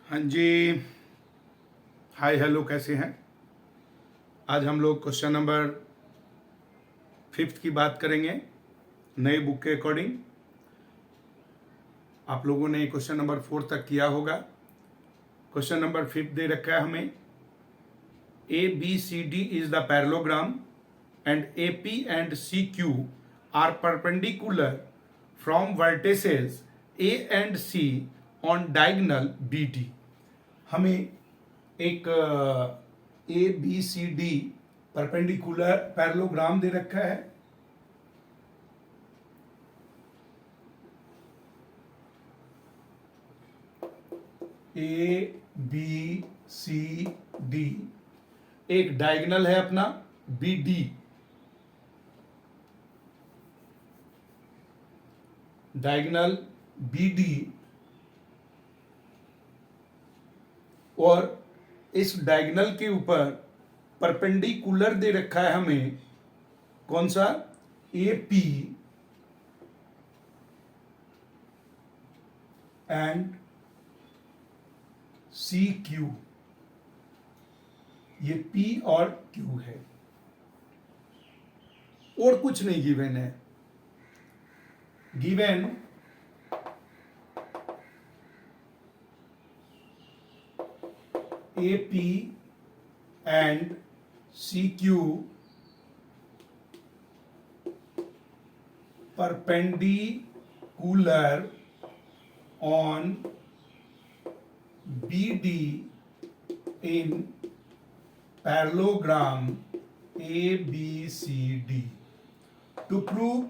हाँ जी। Hi hello, कैसे हैं? आज हम लोग क्वेश्चन नंबर 5 की बात करेंगे नई बुक के अकॉर्डिंग। आप लोगों ने क्वेश्चन नंबर 4 तक किया होगा। क्वेश्चन नंबर 5 दे रखा है हमें, A B C D is the parallelogram and A P and C Q are perpendicular from vertices A and C on diagonal B D. हमें एक A B C D perpendicular parallelogram दे रखा है। A B C D, एक diagonal है अपना B D, diagonal B D, और इस डायगोनल के ऊपर परपेंडिकुलर दे रखा है हमें कौन सा, A P and C Q. ये पी और क्यू है और कुछ नहीं गिवन है। Given A P and C Q perpendicular on BD in parallelogram ABCD. To prove,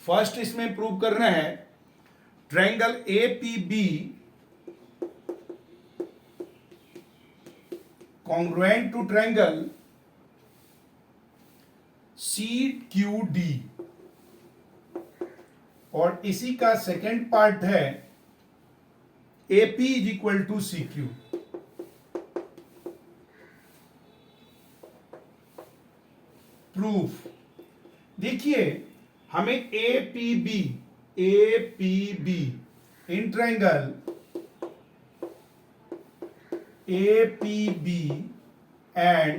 first इसमें प्रूव करना है triangle APB congruent to triangle CQD, और इसी का सेकेंड पार्ट है AP is equal to CQ। Proof देखिए, हमें APB in triangle APB and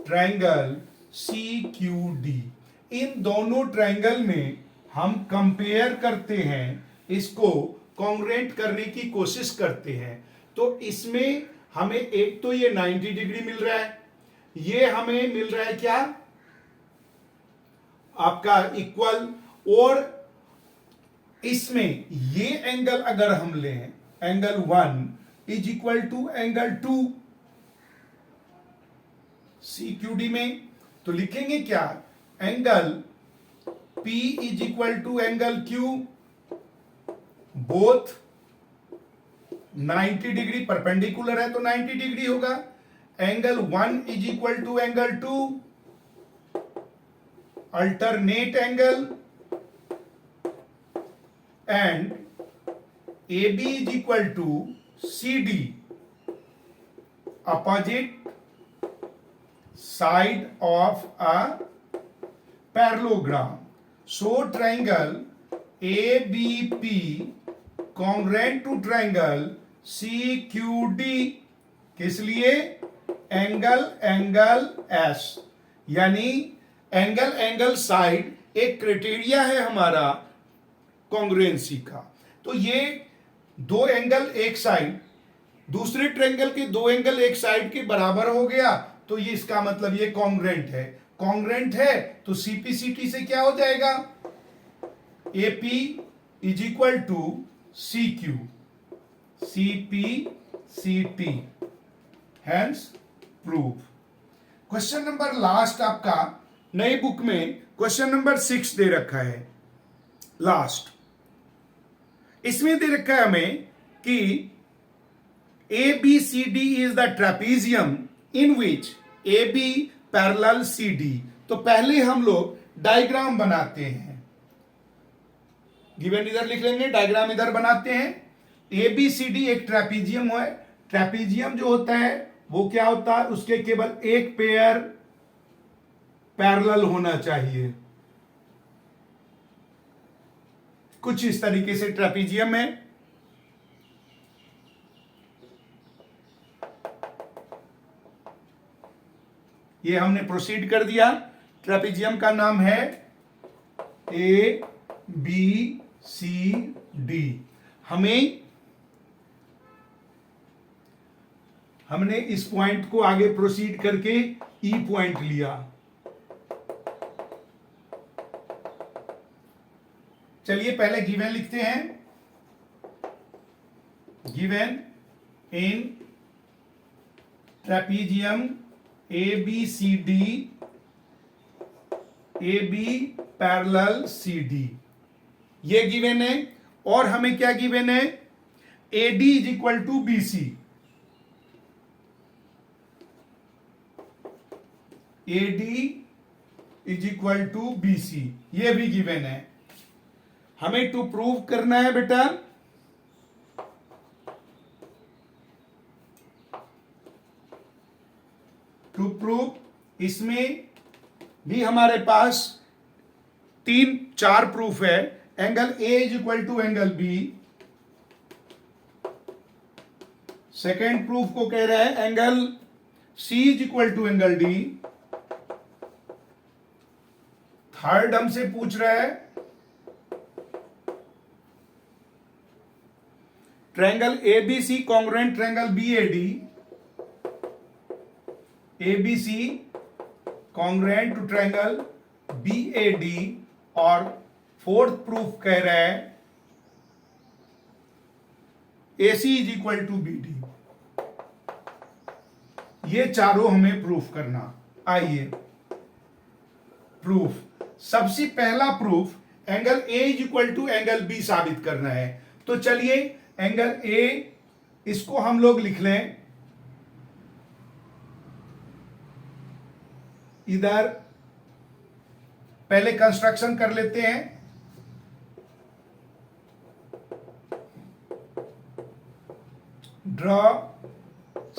triangle CQD, इन दोनों ट्रायंगल में हम कंपेयर करते हैं, इसको कॉन्ग्रुएंट करने की कोशिश करते हैं। तो इसमें हमें एक तो ये 90 डिग्री मिल रहा है, ये हमें मिल रहा है क्या, आपका इक्वल, और इसमें ये एंगल अगर हम लें, angle 1 is equal to angle 2 CQD में, तो लिखेंगे क्या, angle P is equal to angle Q, both 90 degree perpendicular है तो 90 डिग्री होगा। Angle 1 is equal to angle 2, alternate angle, and AB is equal to CD, opposite side of a parallelogram. So triangle ABP congruent to triangle CQD, किस लिए, angle S, यानी angle side एक criteria है हमारा congruency का। तो ये दो एंगल एक साइड, दूसरे ट्रायंगल के दो एंगल एक साइड के बराबर हो गया, तो ये इसका मतलब ये कॉन्ग्रुएंट है। कॉन्ग्रुएंट है तो CPCT से क्या हो जाएगा, AP is equal to CQ, CPCT, hence proof. Question number last आपका नई बुक में क्वेश्चन नंबर 6 दे रखा है लास्ट। इसमें दे रखा है हमें कि ABCD is the trapezium in which AB parallel CD। तो पहले हम लोग डायग्राम बनाते हैं, गिवन इधर लिख लेंगे, डायग्राम इधर बनाते हैं। ABCD एक ट्रेपीजियम है, ट्रेपीजियम जो होता है वो क्या होता है, उसके केवल एक पेयर पैरेलल होना चाहिए। कुछ इस तरीके से ट्रेपीजियम है। ये हमने प्रोसीड कर दिया। ट्रेपीजियम का नाम है ए बी सी डी। हमने इस पॉइंट को आगे प्रोसीड करके ई पॉइंट लिया। चलिए पहले गिवन लिखते हैं। Given in trapezium A B C D, A B parallel C D, ये गिवन है। और हमें क्या गिवन है? A D is equal to B C. A D is equal to B C, ये भी गिवन है। हमें टू प्रूव करना है बेटा, टू प्रूव, इसमें भी हमारे पास 3-4 प्रूफ है। Angle A is equal to angle B. Second proof को कह रहा है angle C is equal to angle D. Third हमसे पूछ रहा है triangle ABC congruent triangle BAD, ABC congruent to triangle BAD. और फोर्थ प्रूफ कह रहा है AC is equal to BD. ये चारों हमें प्रूफ करना। आइए प्रूफ, सबसे पहला proof angle A is equal to angle B साबित करना है। तो चलिए एंगल ए, इसको हम लोग लिख लें इधर। पहले कंस्ट्रक्शन कर लेते हैं। Draw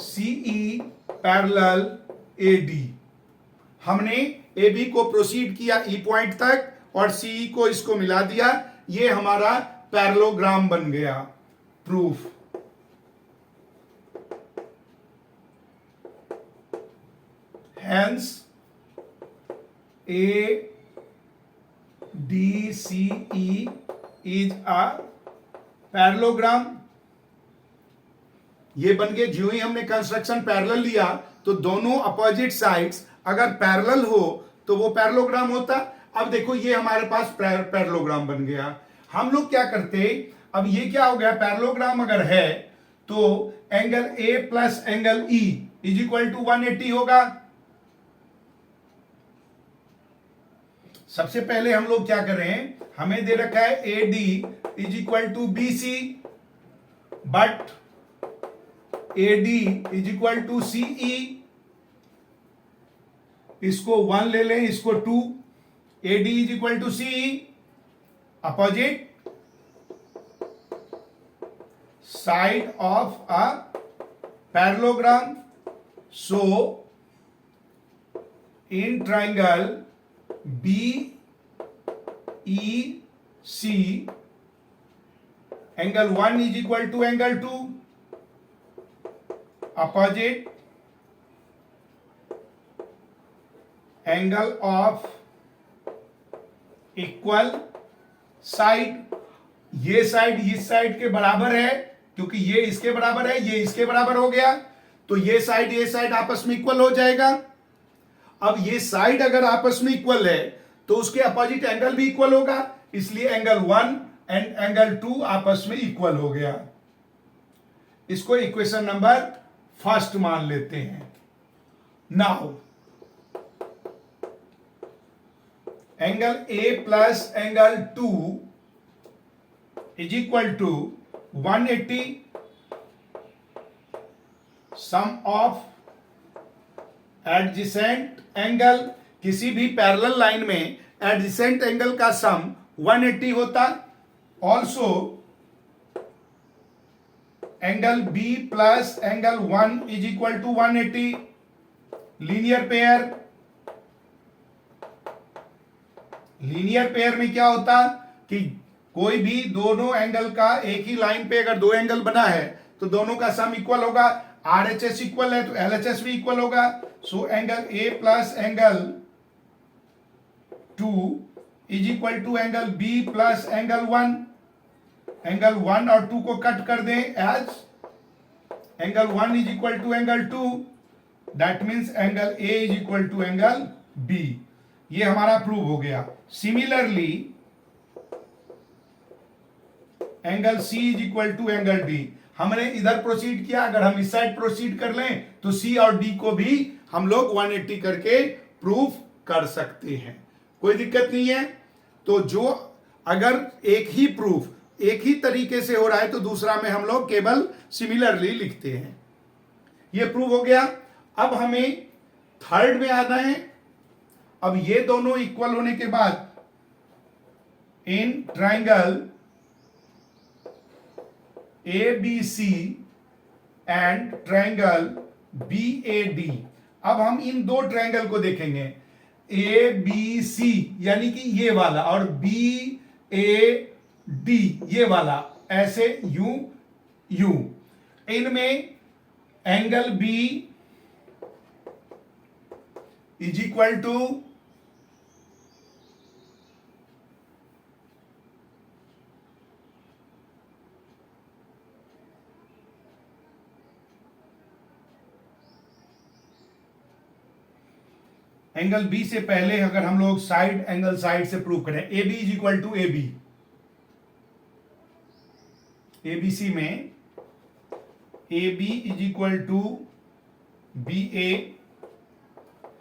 CE parallel AD. हमने ए बी को प्रोसीड किया ई पॉइंट तक और सीई को इसको मिला दिया। ये हमारा पैरेललोग्राम बन गया। Proof, hence A D C E is a parallelogram. ये बन गए। जो ही हमने कंस्ट्रक्शन पैरेलल लिया तो दोनों अपोजिट साइड्स अगर पैरेलल हो तो वो पैरेललोग्राम होता। अब देखो ये हमारे पास पैरेललोग्राम बन गया। हम लोग क्या करते, अब ये क्या हो गया, पैरेललोग्राम अगर है तो angle A plus angle E is equal to 180 होगा। सबसे पहले हम लोग क्या करें, हमें दे रखा है A D is equal to B C, but A D is equal to C E. इसको 1 ले लें, इसको 2। A D is equal to C E, opposite side of a parallelogram. So in triangle B E C angle 1 is equal to angle 2, opposite angle of equal side. ये side इस side के बराबर है क्योंकि ये इसके बराबर है, ये इसके बराबर हो गया, तो ये साइड आपस में इक्वल हो जाएगा। अब ये साइड अगर आपस में इक्वल है तो उसके अपोजिट एंगल भी इक्वल होगा, इसलिए एंगल 1 एंड एंगल 2 आपस में इक्वल हो गया। इसको इक्वेशन नंबर फर्स्ट मान लेते हैं। Now angle A plus angle 2 is equal to 180 sum of adjacent angle. किसी भी पैरेलल लाइन में एडजेसेंट एंगल का सम 180 होता। Also angle B plus angle 1 is equal to 180। Linear pair, linear pair में क्या होता कि कोई भी दोनों एंगल का एक ही लाइन पे अगर दो एंगल बना है तो दोनों का सम इक्वल होगा। RHS इक्वल है तो LHS भी इक्वल होगा। So angle A plus angle 2 is equal to angle B plus angle 1। Angle 1 और 2 को कट कर दें as angle 1 is equal to angle 2, that means angle A is equal to angle B। ये हमारा prove हो गया। Similarly angle C is equal to angle D, हमने इधर प्रोसीड किया, अगर हम इस साइड प्रोसीड कर लें तो C और D को भी हम लोग 180 करके प्रूफ कर सकते हैं, कोई दिक्कत नहीं है। तो जो अगर एक ही प्रूफ एक ही तरीके से हो रहा है तो दूसरा में हम लोग केवल सिमिलरली लिखते हैं। ये प्रूव हो गया। अब हमें थर्ड में आना है। अब ये दोनों इक्वल होने के बाद in triangle ABC and triangle BAD, अब हम इन दो ट्राइंगल को देखेंगे, ABC यानी कि ये वाला और BAD ये वाला, ऐसे यू यू। इनमें angle B is equal to angle B से पहले अगर हम लोग साइड एंगल साइड से प्रूव करें, A B is equal to A B. ABC में A B is equal to B A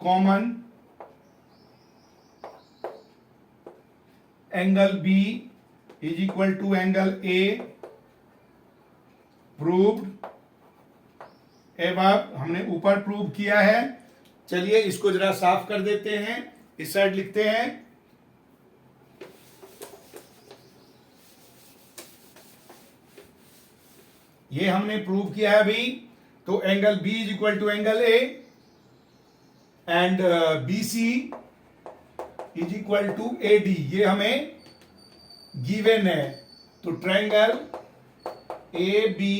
common, angle B is equal to angle A proved. अब हमने ऊपर प्रूव किया है। चलिए इसको जरा साफ कर देते हैं, इस साइड लिखते हैं। ये हमने प्रूव किया है अभी। तो angle B is equal to angle A and BC is equal to AD, ये हमें गिवन है। तो triangle ABC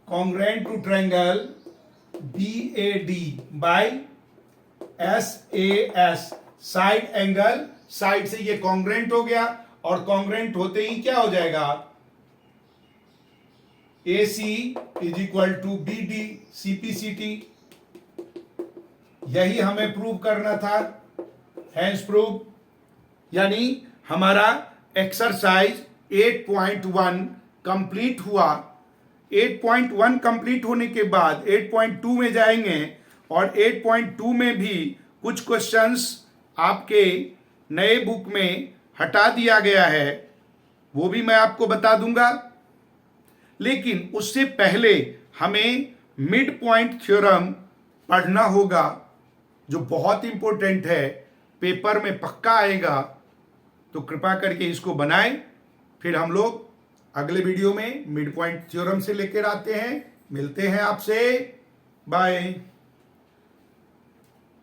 congruent to triangle BAD by SAS, side angle side से ये कॉन्ग्रेंट हो गया, और कॉन्ग्रेंट होते ही क्या हो जाएगा, AC is equal to BD CPCT। यही हमें प्रूव करना था, हैंस प्रूव। यानी हमारा एक्सरसाइज 8.1 कंप्लीट हुआ। 8.1 कंप्लीट होने के बाद 8.2 में जाएंगे, और 8.2 में भी कुछ क्वेश्चंस आपके नए बुक में हटा दिया गया है, वो भी मैं आपको बता दूंगा। लेकिन उससे पहले हमें मिड पॉइंट थ्योरम पढ़ना होगा, जो बहुत इंपॉर्टेंट है, पेपर में पक्का आएगा। तो कृपा करके इसको बनाएं। फिर हम लोग अगले वीडियो में मिड पॉइंट थ्योरम से लेकर आते हैं। मिलते हैं आपसे, बाय।